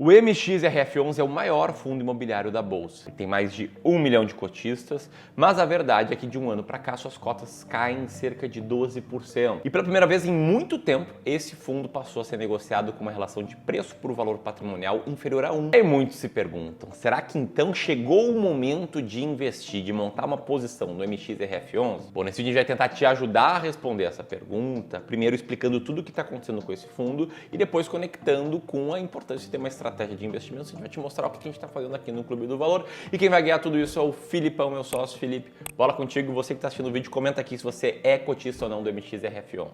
O MXRF11 é o maior fundo imobiliário da Bolsa. Ele tem mais de 1 milhão de cotistas, mas a verdade é que de um ano para cá suas cotas caem cerca de 12%. E pela primeira vez em muito tempo, esse fundo passou a ser negociado com uma relação de preço por valor patrimonial inferior a 1. E muitos se perguntam, será que então chegou o momento de investir, de montar uma posição no MXRF11? Bom, nesse vídeo a gente vai tentar te ajudar a responder essa pergunta, primeiro explicando tudo o que está acontecendo com esse fundo e depois conectando com a importância de ter uma estratégia de investimento. A gente vai te mostrar o que a gente está fazendo aqui no Clube do Valor. E quem vai ganhar tudo isso é o Filipão, meu sócio. Felipe, bola contigo. Você que está assistindo o vídeo, comenta aqui se você é cotista ou não do MXRF11.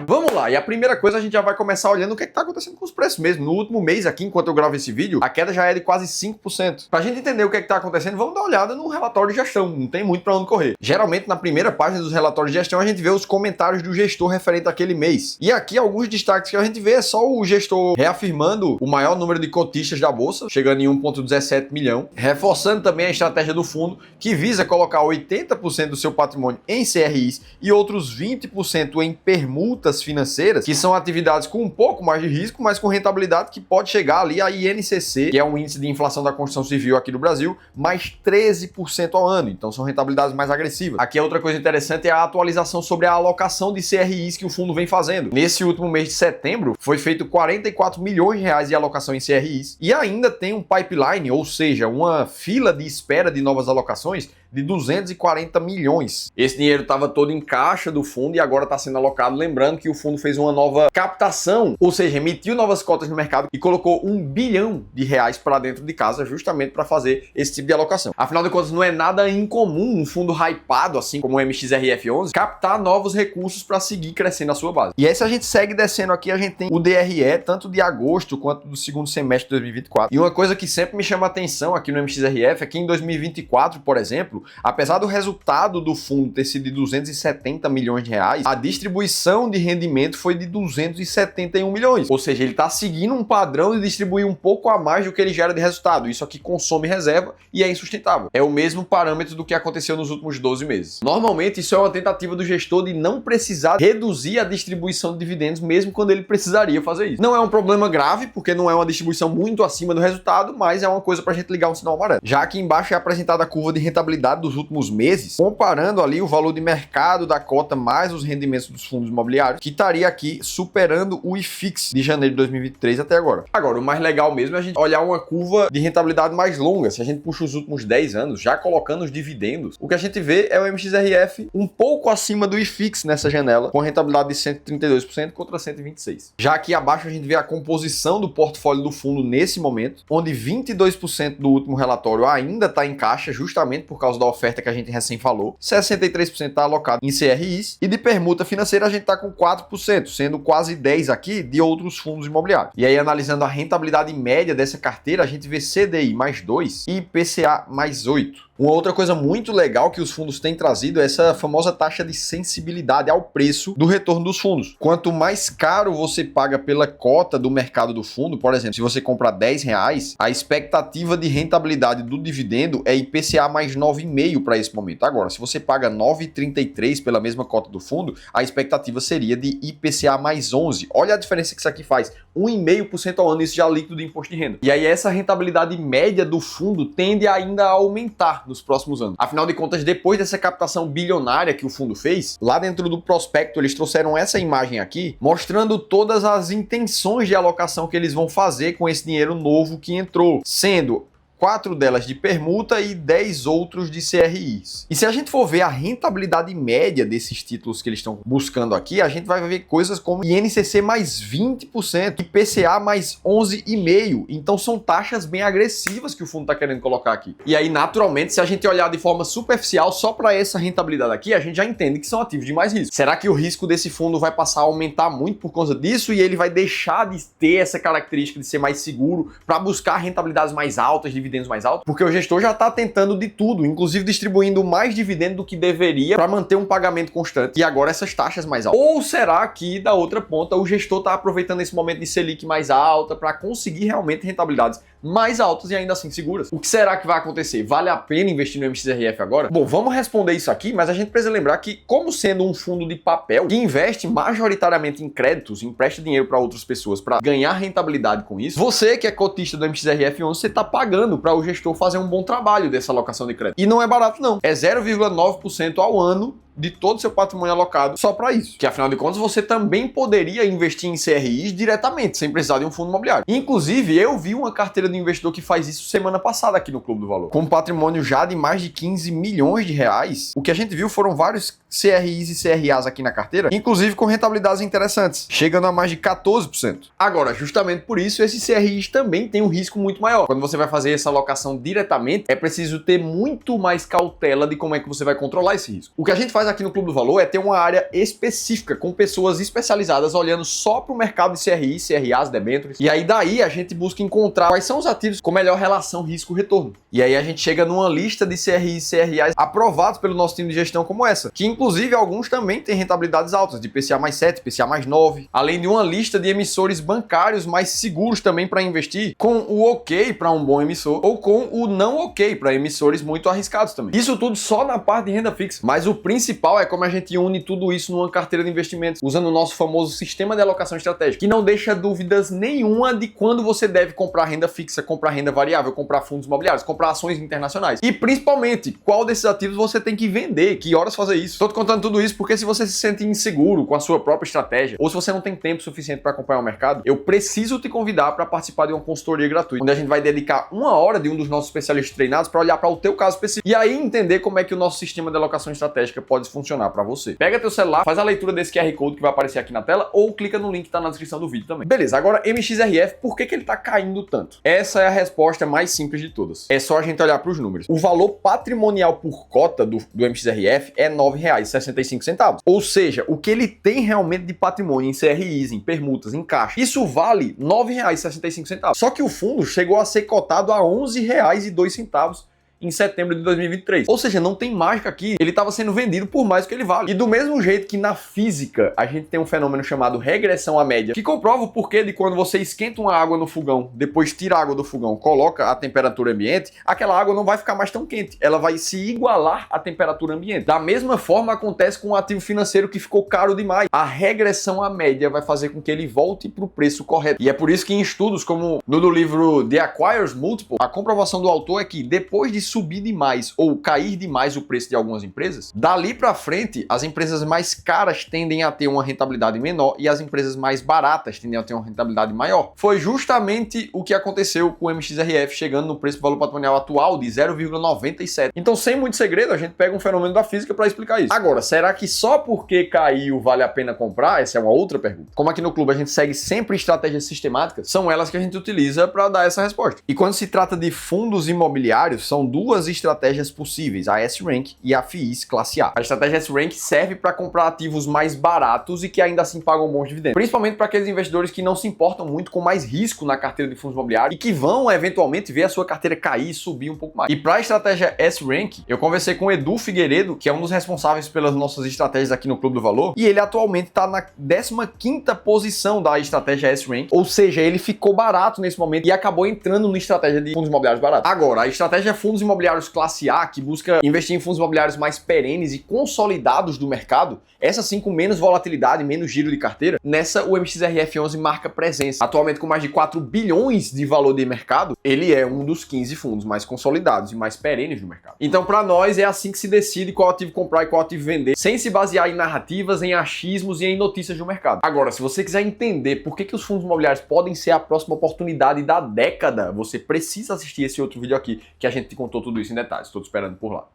Vamos lá, e a primeira coisa a gente já vai começar olhando o que está acontecendo com os preços mesmo. No último mês aqui, enquanto eu gravo esse vídeo, a queda já é de quase 5%. Pra gente entender o que está acontecendo, vamos dar uma olhada no relatório de gestão, não tem muito para onde correr. Geralmente, na primeira página dos relatórios de gestão, a gente vê os comentários do gestor referente àquele mês. E aqui, alguns destaques que a gente vê é só o gestor reafirmando o maior número de cotistas da Bolsa, chegando em 1,17 milhão, reforçando também a estratégia do fundo, que visa colocar 80% do seu patrimônio em CRIs e outros 20% em permutas financeiras, que são atividades com um pouco mais de risco, mas com rentabilidade que pode chegar ali a INCC, que é um índice de inflação da construção civil aqui do Brasil, mais 13% ao ano. Então são rentabilidades mais agressivas. Aqui a outra coisa interessante é a atualização sobre a alocação de CRIs que o fundo vem fazendo. Nesse último mês de setembro, foi feito 44 milhões de reais de alocação em CRIs e ainda tem um pipeline, ou seja, uma fila de espera de novas alocações de 240 milhões. Esse dinheiro estava todo em caixa do fundo e agora está sendo alocado. Lembrando que o fundo fez uma nova captação, ou seja, emitiu novas cotas no mercado e colocou 1 bilhão de reais para dentro de casa justamente para fazer esse tipo de alocação. Afinal de contas, não é nada incomum um fundo hypado, assim como o MXRF11, captar novos recursos para seguir crescendo a sua base. E aí, se a gente segue descendo aqui, a gente tem o DRE, tanto de agosto quanto do segundo semestre de 2024. E uma coisa que sempre me chama a atenção aqui no MXRF é que em 2024, por exemplo, apesar do resultado do fundo ter sido de 270 milhões de reais, a distribuição de rendimento foi de 271 milhões. Ou seja, ele está seguindo um padrão de distribuir um pouco a mais do que ele gera de resultado. Isso aqui consome reserva e é insustentável. É o mesmo parâmetro do que aconteceu nos últimos 12 meses. Normalmente, isso é uma tentativa do gestor de não precisar reduzir a distribuição de dividendos, mesmo quando ele precisaria fazer isso. Não é um problema grave, porque não é uma distribuição muito acima do resultado, mas é uma coisa para a gente ligar um sinal amarelo. Já aqui embaixo é apresentada a curva de rentabilidade dos últimos meses, comparando ali o valor de mercado da cota mais os rendimentos dos fundos imobiliários, que estaria aqui superando o IFIX de janeiro de 2023 até agora. Agora, o mais legal mesmo é a gente olhar uma curva de rentabilidade mais longa. Se a gente puxa os últimos 10 anos, já colocando os dividendos, o que a gente vê é o MXRF um pouco acima do IFIX nessa janela, com rentabilidade de 132% contra 126%. Já aqui abaixo a gente vê a composição do portfólio do fundo nesse momento, onde 22% do último relatório ainda está em caixa, justamente por causa da oferta que a gente recém falou, 63% está alocado em CRIs e de permuta financeira a gente está com 4%, sendo quase 10% aqui de outros fundos imobiliários. E aí, analisando a rentabilidade média dessa carteira, a gente vê CDI mais 2 e IPCA mais 8. Uma outra coisa muito legal que os fundos têm trazido é essa famosa taxa de sensibilidade ao preço do retorno dos fundos. Quanto mais caro você paga pela cota do mercado do fundo, por exemplo, se você comprar R$10, a expectativa de rentabilidade do dividendo é IPCA mais 9,5% para esse momento. Agora, se você paga 9,33 pela mesma cota do fundo, a expectativa seria de IPCA mais 11%. Olha a diferença que isso aqui faz. 1,5% ao ano, isso já líquido de imposto de renda. E aí essa rentabilidade média do fundo tende ainda a aumentar nos próximos anos. Afinal de contas, depois dessa captação bilionária que o fundo fez, lá dentro do prospecto eles trouxeram essa imagem aqui, mostrando todas as intenções de alocação que eles vão fazer com esse dinheiro novo que entrou, sendo 4 delas de permuta e 10 outros de CRIs. E se a gente for ver a rentabilidade média desses títulos que eles estão buscando aqui, a gente vai ver coisas como INCC mais 20%, IPCA mais 11,5%. Então são taxas bem agressivas que o fundo está querendo colocar aqui. E aí, naturalmente, se a gente olhar de forma superficial só para essa rentabilidade aqui, a gente já entende que são ativos de mais risco. Será que o risco desse fundo vai passar a aumentar muito por causa disso e ele vai deixar de ter essa característica de ser mais seguro para buscar rentabilidades mais altas, dividendos mais altos? Porque o gestor já está tentando de tudo, inclusive distribuindo mais dividendo do que deveria para manter um pagamento constante e agora essas taxas mais altas. Ou será que, da outra ponta, o gestor está aproveitando esse momento de Selic mais alta para conseguir realmente rentabilidades mais altas e ainda assim seguras. O que será que vai acontecer? Vale a pena investir no MXRF agora? Bom, vamos responder isso aqui, mas a gente precisa lembrar que, como sendo um fundo de papel que investe majoritariamente em créditos, empresta dinheiro para outras pessoas para ganhar rentabilidade com isso, você que é cotista do MXRF11, você está pagando para o gestor fazer um bom trabalho dessa alocação de crédito. E não é barato não, é 0,9% ao ano de todo o seu patrimônio alocado só para isso. Que afinal de contas você também poderia investir em CRIs diretamente, sem precisar de um fundo imobiliário. Inclusive, eu vi uma carteira de investidor que faz isso semana passada aqui no Clube do Valor. Com um patrimônio já de mais de 15 milhões de reais, o que a gente viu foram vários CRIs e CRAs aqui na carteira, inclusive com rentabilidades interessantes, chegando a mais de 14%. Agora, justamente por isso, esses CRIs também têm um risco muito maior. Quando você vai fazer essa alocação diretamente, é preciso ter muito mais cautela de como é que você vai controlar esse risco. O que a gente faz aqui no Clube do Valor é ter uma área específica, com pessoas especializadas olhando só para o mercado de CRI, CRAs, debêntures, e aí daí a gente busca encontrar quais são os ativos com melhor relação risco-retorno. E aí a gente chega numa lista de CRI e CRAs aprovados pelo nosso time de gestão como essa, que inclusive alguns também têm rentabilidades altas, de PCA mais 7, PCA mais 9, além de uma lista de emissores bancários mais seguros também para investir, com o ok para um bom emissor, ou com o não ok para emissores muito arriscados também. Isso tudo só na parte de renda fixa, mas o principal é como a gente une tudo isso numa carteira de investimentos, usando o nosso famoso sistema de alocação estratégica, que não deixa dúvidas nenhuma de quando você deve comprar renda fixa, comprar renda variável, comprar fundos imobiliários, comprar ações internacionais. E principalmente, qual desses ativos você tem que vender, que horas fazer isso. Estou te contando tudo isso porque se você se sente inseguro com a sua própria estratégia, ou se você não tem tempo suficiente para acompanhar o mercado, eu preciso te convidar para participar de uma consultoria gratuita, onde a gente vai dedicar 1 hora de um dos nossos especialistas treinados para olhar para o teu caso específico e aí entender como é que o nosso sistema de alocação estratégica pode funcionar para você. Pega teu celular, faz a leitura desse QR Code que vai aparecer aqui na tela ou clica no link que tá na descrição do vídeo também. Beleza, agora MXRF, por que ele tá caindo tanto? Essa é a resposta mais simples de todas. É só a gente olhar para os números. O valor patrimonial por cota do MXRF é R$ 9,65. Ou seja, o que ele tem realmente de patrimônio em CRIs, em permutas, em caixa, isso vale R$ 9,65. Só que o fundo chegou a ser cotado a R$ 11,02 em setembro de 2023. Ou seja, não tem mágica aqui. Ele estava sendo vendido por mais do que ele vale. E do mesmo jeito que na física a gente tem um fenômeno chamado regressão à média, que comprova o porquê de quando você esquenta uma água no fogão, depois tira a água do fogão, coloca a temperatura ambiente, aquela água não vai ficar mais tão quente. Ela vai se igualar à temperatura ambiente. Da mesma forma acontece com um ativo financeiro que ficou caro demais. A regressão à média vai fazer com que ele volte para o preço correto. E é por isso que em estudos como no do livro The Acquirer's Multiple, a comprovação do autor é que depois de subir demais ou cair demais o preço de algumas empresas, dali para frente as empresas mais caras tendem a ter uma rentabilidade menor e as empresas mais baratas tendem a ter uma rentabilidade maior. Foi justamente o que aconteceu com o MXRF chegando no preço do valor patrimonial atual de 0,97. Então, sem muito segredo, a gente pega um fenômeno da física para explicar isso. Agora, será que só porque caiu vale a pena comprar? Essa é uma outra pergunta. Como aqui no clube a gente segue sempre estratégias sistemáticas, são elas que a gente utiliza para dar essa resposta. E quando se trata de fundos imobiliários, são duas estratégias possíveis, a S-Rank e a FIIs Classe A. A estratégia S-Rank serve para comprar ativos mais baratos e que ainda assim pagam bons dividendos, principalmente para aqueles investidores que não se importam muito com mais risco na carteira de fundos imobiliários e que vão eventualmente ver a sua carteira cair e subir um pouco mais. E para a estratégia S-Rank, eu conversei com o Edu Figueiredo, que é um dos responsáveis pelas nossas estratégias aqui no Clube do Valor, e ele atualmente está na 15ª posição da estratégia S-Rank, ou seja, ele ficou barato nesse momento e acabou entrando na estratégia de fundos imobiliários baratos. Agora, a estratégia fundos imobiliários Classe A, que busca investir em fundos imobiliários mais perenes e consolidados do mercado, essa sim com menos volatilidade, menos giro de carteira, nessa o MXRF11 marca presença. Atualmente com mais de 4 bilhões de valor de mercado, ele é um dos 15 fundos mais consolidados e mais perenes do mercado. Então para nós é assim que se decide qual ativo comprar e qual ativo vender, sem se basear em narrativas, em achismos e em notícias do mercado. Agora, se você quiser entender por que os fundos imobiliários podem ser a próxima oportunidade da década, você precisa assistir esse outro vídeo aqui, que a gente te contou tudo isso em detalhes. Estou te esperando por lá.